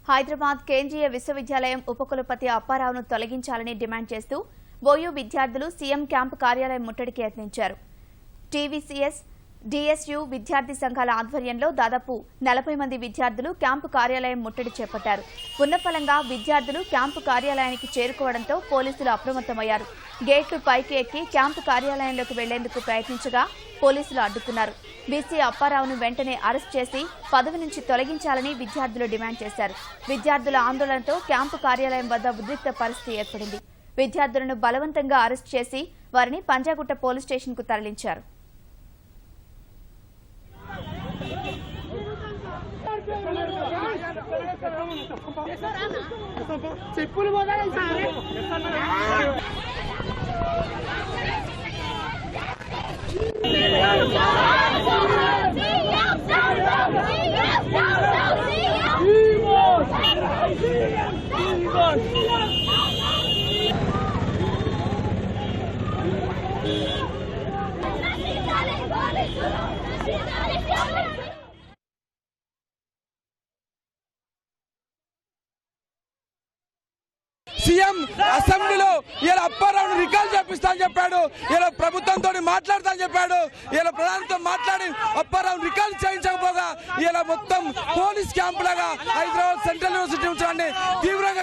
హైదరాబాద్ కేంద్రీయ విశ్వవిద్యాలయం ఉపకులపతి అప్పారావును తొలగించాలని డిమాండ్ చేస్తూ ఓయూ విద్యార్థులు సీఎం క్యాంపు కార్యాలయం ముట్టడికి యత్నించారు. టీవీసీఎస్, డీఎస్యూ విద్యార్థి సంఘాల ఆధ్వర్యంలో దాదాపు 40 మంది విద్యార్థులు క్యాంపు కార్యాలయం ముట్టడి చేపట్టారు. ఉన్నఫలంగా విద్యార్థులు క్యాంపు కార్యాలయానికి చేరుకోవడంతో పోలీసులు అప్రమత్తమయ్యారు. గేట్లు పైకి ఎక్కి క్యాంపు కార్యాలయంలోకి వెళ్లేందుకు ప్రయత్నించగా పోలీసులు అడ్డుకున్నారు. బీసీ అప్పారావును వెంటనే అరెస్ట్ చేసి పదవి నుంచి తొలగించాలని విద్యార్థులు డిమాండ్ చేశారు. విద్యార్థుల ఆందోళనతో క్యాంపు కార్యాలయం వద్ద ఉద్రిక్త పరిస్థితి ఏర్పడింది. విద్యార్థులను బలవంతంగా అరెస్ట్ చేసి వారిని పంజాగుట్ట పోలీస్ స్టేషన్ కు తరలించారు. సీఎం అసెంబ్లీలో ఇలా అప్పారావును రికాల్ చేపిస్తానని చెప్పాడు. ఇలా ప్రభుత్వంతో మాట్లాడతానని చెప్పాడు. ఇలా ప్రధానితో మాట్లాడి అప్పారావును రికాల్ చేయించకపోగా ఇలా మొత్తం పోలీస్ క్యాంప్ లాగా హైదరాబాద్ సెంట్రల్ యూనివర్సిటీ ఉంచడాన్ని తీవ్రంగా